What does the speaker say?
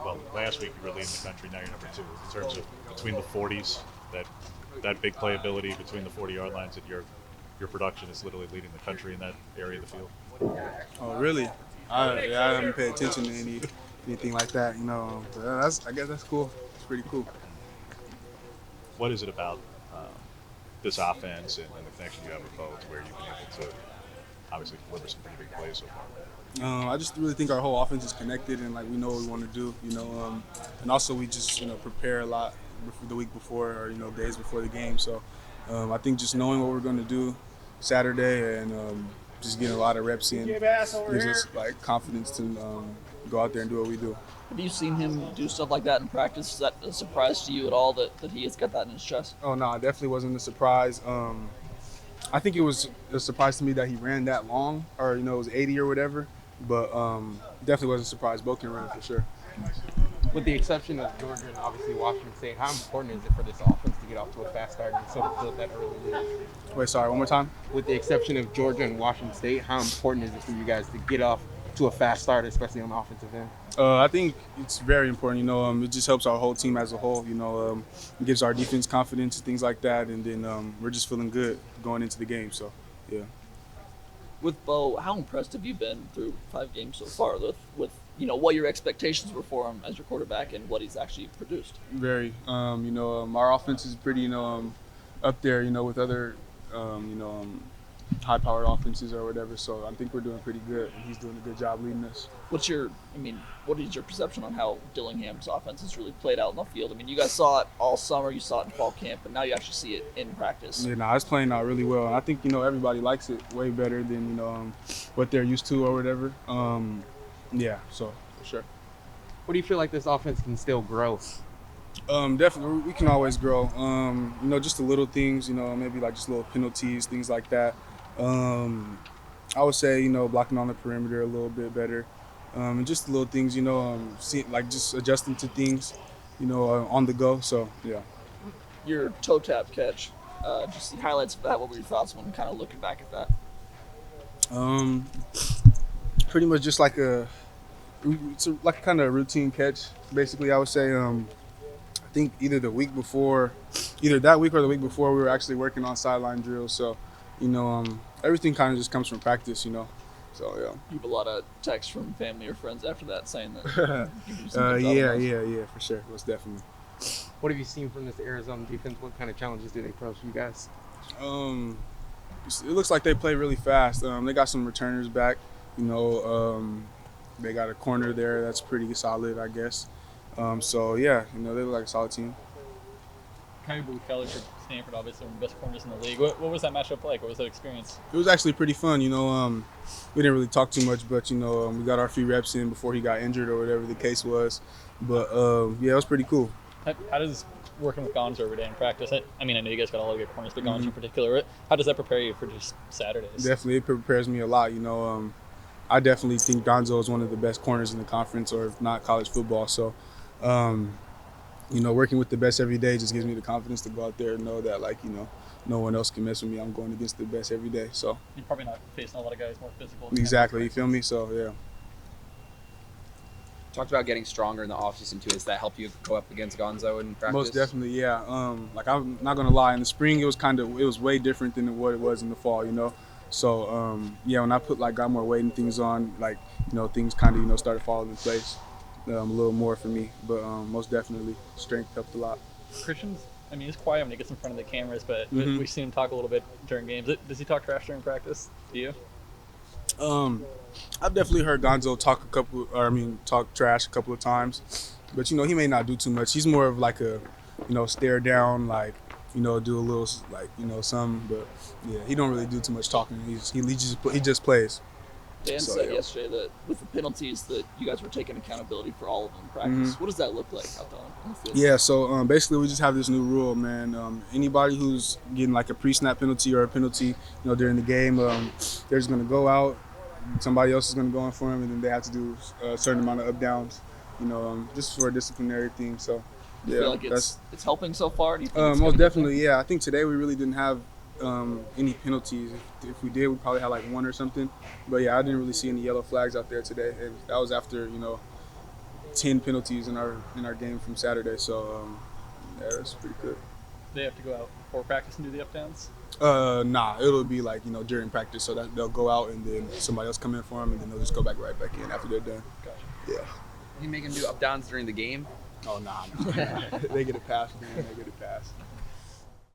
well, last week you were leading the country, now you're number 2. In terms of between the 40s, that big playability between the 40-yard lines, and your production is literally leading the country in that area of the field. Oh, really? I haven't paid attention to anything like that. But I guess that's cool. It's pretty cool. What is it about this offense and the connection you have with both, where you've been able to obviously deliver some pretty big plays so far? I just really think our whole offense is connected, and like we know what we want to do. And also we just prepare a lot the week before, or days before the game. So I think just knowing what we're going to do Saturday and just getting a lot of reps in gives us like confidence to go out there and do what we do. Have you seen him do stuff like that in practice? Is that a surprise to you at all that he has got that in his chest? Oh no, it definitely wasn't a surprise. I think it was a surprise to me that he ran that long, or it was 80 or whatever. But definitely wasn't a surprise. Both can run for sure. With the exception of Georgia and obviously Washington State, how important is it for this offense to get off to a fast start and sort of build that early lead? Wait, sorry, one more time? With the exception of Georgia and Washington State, how important is it for you guys to get off to a fast start, especially on the offensive end? I think it's very important. It just helps our whole team as a whole. It gives our defense confidence and things like that, and then we're just feeling good going into the game. So, yeah. With Bo, how impressed have you been through 5 games so far with what your expectations were for him as your quarterback and what he's actually produced? Very. Our offense is pretty, up there, with other, high-powered offenses or whatever. So I think we're doing pretty good, and he's doing a good job leading us. What is your perception on how Dillingham's offense has really played out in the field? You guys saw it all summer, you saw it in fall camp, but now you actually see it in practice. Yeah, it's playing out really well. And I think, everybody likes it way better than, what they're used to or whatever. Yeah, so for sure. What do you feel like this offense can still grow? Definitely, we can always grow. Just the little things, maybe like just little penalties, things like that. I would say, blocking on the perimeter a little bit better. And just little things, just adjusting to things, on the go. So, yeah. Your toe tap catch, just the highlights of that. What were your thoughts when kind of looking back at that? Pretty much just like like kind of a routine catch, basically, I would say. I think either that week or the week before, we were actually working on sideline drills. So, everything kind of just comes from practice, So, yeah. You have a lot of texts from family or friends after that saying that. Yeah, for sure. Most definitely. What have you seen from this Arizona defense? What kind of challenges do they pose for you guys? It looks like they play really fast. They got some returners back. They got a corner there that's pretty solid, I guess. So, yeah, they look like a solid team. Kyrie Kelly for Stanford, obviously one of the best corners in the league. What was that matchup like? What was that experience? It was actually pretty fun. We didn't really talk too much, but, we got our few reps in before he got injured or whatever the case was. But, yeah, it was pretty cool. How does working with Gonzo every day in practice, I know you guys got a lot of good corners, but Gonzo in particular, how does that prepare you for just Saturdays? Definitely, it prepares me a lot. I definitely think Gonzo is one of the best corners in the conference, or if not college football. So, working with the best every day just gives me the confidence to go out there and know that, no one else can mess with me. I'm going against the best every day. So you're probably not facing a lot of guys more physical. Exactly, you feel me? So, yeah. Talked about getting stronger in the offseason too. Does that help you go up against Gonzo in practice? Most definitely, yeah. I'm not gonna lie. In the spring, it was way different than what it was in the fall. So when I got more weight and things on, things kind of started falling in place a little more for me. But most definitely, strength helped a lot. Christian's, he's quiet when he gets in front of the cameras, but we've seen him talk a little bit during games. Does he talk trash during practice? Do you? I've definitely heard Gonzo talk trash a couple of times, but he may not do too much. He's more of like a, stare down, do a little some, but yeah, he don't really do too much talking. He just plays. Dan said yesterday that with the penalties that you guys were taking accountability for all of them in practice. What does that look like out there on the field? Yeah, so basically we just have this new rule, man. Anybody who's getting a pre-snap penalty or a penalty, during the game, they're just gonna go out. Somebody else is gonna go in for them, and then they have to do a certain amount of Updowns, just for a disciplinary thing. So, yeah, you feel like it's helping so far? Do you think most definitely, yeah. I think today we really didn't have any penalties. If we did, we probably had one or something. But yeah, I didn't really see any yellow flags out there today. That was after 10 penalties in our game from Saturday. So yeah, that's pretty good. They have to go out before practice and do the updowns. Nah, it'll be like during practice, so that they'll go out and then somebody else come in for them, and then they'll just go right back in after they're done. Gotcha. Yeah. You make him do up downs during the game? Oh nah. They get a pass, man. They get a pass.